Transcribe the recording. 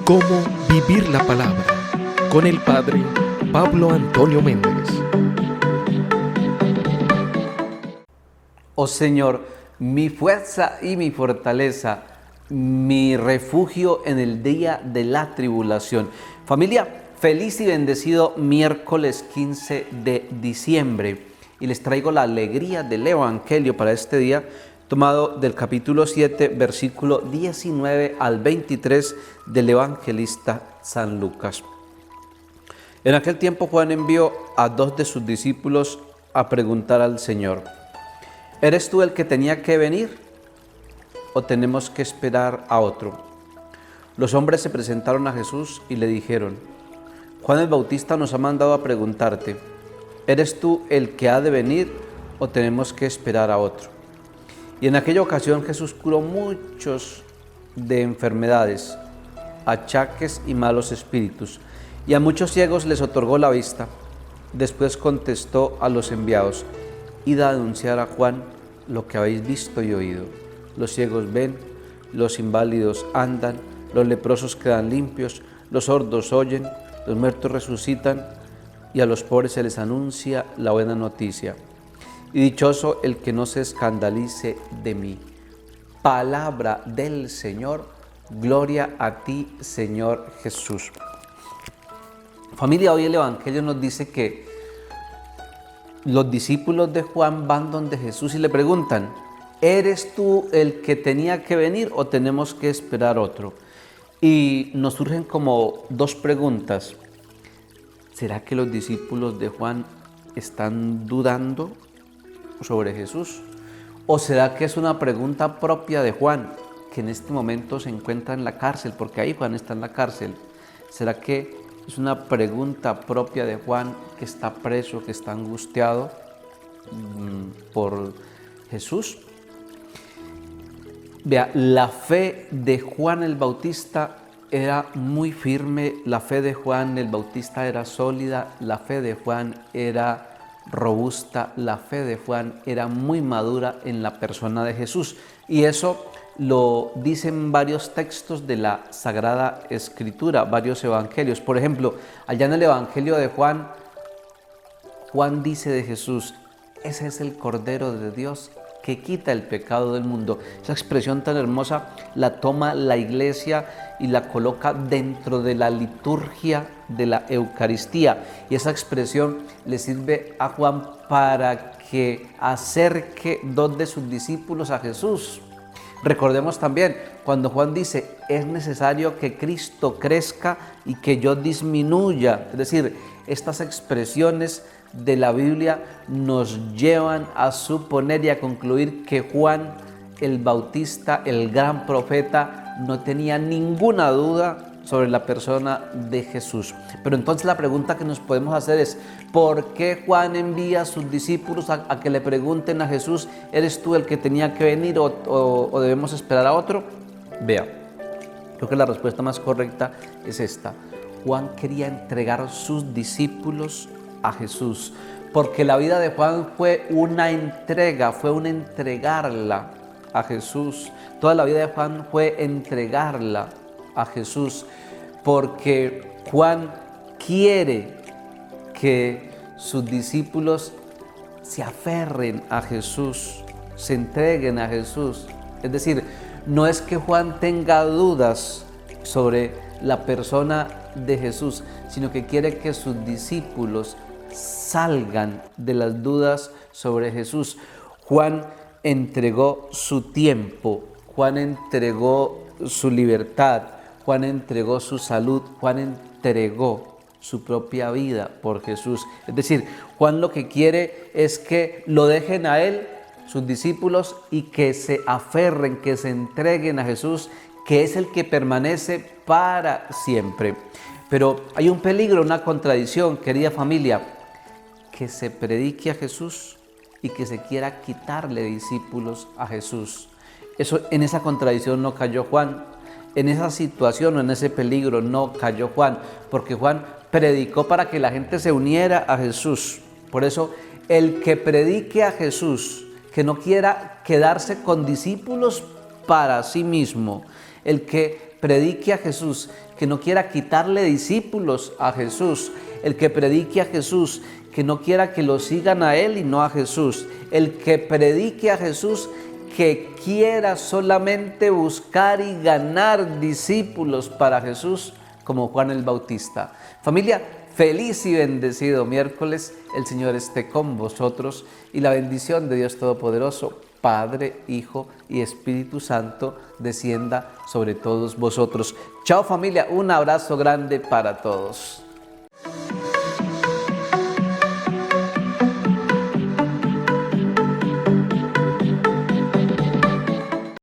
Cómo vivir la palabra con el Padre Pablo Antonio Méndez. Oh Señor, mi fuerza y mi fortaleza, mi refugio en el día de la tribulación. Familia, feliz y bendecido miércoles 15 de diciembre. Y les traigo la alegría del Evangelio para este día, tomado del capítulo 7, versículo 19 al 23 del evangelista San Lucas. En aquel tiempo Juan envió a 2 de sus discípulos a preguntar al Señor: ¿eres tú el que tenía que venir o tenemos que esperar a otro? Los hombres se presentaron a Jesús y le dijeron: Juan el Bautista nos ha mandado a preguntarte: ¿eres tú el que ha de venir o tenemos que esperar a otro? Y en aquella ocasión Jesús curó muchos de enfermedades, achaques y malos espíritus, y a muchos ciegos les otorgó la vista. Después contestó a los enviados: id a anunciar a Juan lo que habéis visto y oído. Los ciegos ven, los inválidos andan, los leprosos quedan limpios, los sordos oyen, los muertos resucitan, y a los pobres se les anuncia la buena noticia. Y dichoso el que no se escandalice de mí. Palabra del Señor, gloria a ti, Señor Jesús. Familia, hoy el Evangelio nos dice que los discípulos de Juan van donde Jesús y le preguntan: ¿eres tú el que tenía que venir o tenemos que esperar otro? Y nos surgen como dos preguntas. ¿Será que los discípulos de Juan están dudando sobre Jesús? ¿O será que es una pregunta propia de Juan, que en este momento se encuentra en la cárcel? Porque ahí Juan está en la cárcel. ¿Será que es una pregunta propia de Juan, que está preso, que está angustiado por Jesús? Vea, la fe de Juan el Bautista era muy firme, la fe de Juan el Bautista era sólida, la fe de Juan era robusta, la fe de Juan era muy madura en la persona de Jesús. Y eso lo dicen varios textos de la Sagrada Escritura, varios evangelios. Por ejemplo, allá en el Evangelio de Juan, Juan dice de Jesús: ese es el Cordero de Dios que quita el pecado del mundo. Esa expresión tan hermosa la toma la Iglesia y la coloca dentro de la liturgia de la Eucaristía. Y esa expresión le sirve a Juan para que acerque 2 de sus discípulos a Jesús. Recordemos también cuando Juan dice: es necesario que Cristo crezca y que yo disminuya. Es decir, estas expresiones de la Biblia nos llevan a suponer y a concluir que Juan el Bautista, el gran profeta, no tenía ninguna duda sobre la persona de Jesús. Pero entonces la pregunta que nos podemos hacer es: ¿por qué Juan envía a sus discípulos a que le pregunten a Jesús: ¿eres tú el que tenía que venir o debemos esperar a otro? Vea, creo que la respuesta más correcta es esta. Juan quería entregar sus discípulos a Jesús, porque la vida de Juan fue una entrega, fue un entregarla a Jesús. Toda la vida de Juan fue entregarla a Jesús, porque Juan quiere que sus discípulos se aferren a Jesús, se entreguen a Jesús. Es decir, no es que Juan tenga dudas sobre la persona de Jesús, sino que quiere que sus discípulos salgan de las dudas sobre Jesús. Juan entregó su tiempo, Juan entregó su libertad, Juan entregó su salud, Juan entregó su propia vida por Jesús. Es decir, Juan lo que quiere es que lo dejen a él, sus discípulos, y que se aferren, que se entreguen a Jesús, que es el que permanece para siempre. Pero hay un peligro, una contradicción, querida familia: que se predique a Jesús y que se quiera quitarle discípulos a Jesús. En esa contradicción no cayó Juan. En esa situación o en ese peligro no cayó Juan, porque Juan predicó para que la gente se uniera a Jesús. Por eso, el que predique a Jesús, que no quiera quedarse con discípulos para sí mismo, el que predique a Jesús, que no quiera quitarle discípulos a Jesús, el que predique a Jesús, que no quiera que lo sigan a Él y no a Jesús, el que predique a Jesús, que quiera solamente buscar y ganar discípulos para Jesús, como Juan el Bautista. Familia, feliz y bendecido miércoles. El Señor esté con vosotros y la bendición de Dios Todopoderoso, Padre, Hijo y Espíritu Santo, descienda sobre todos vosotros. Chao familia, un abrazo grande para todos.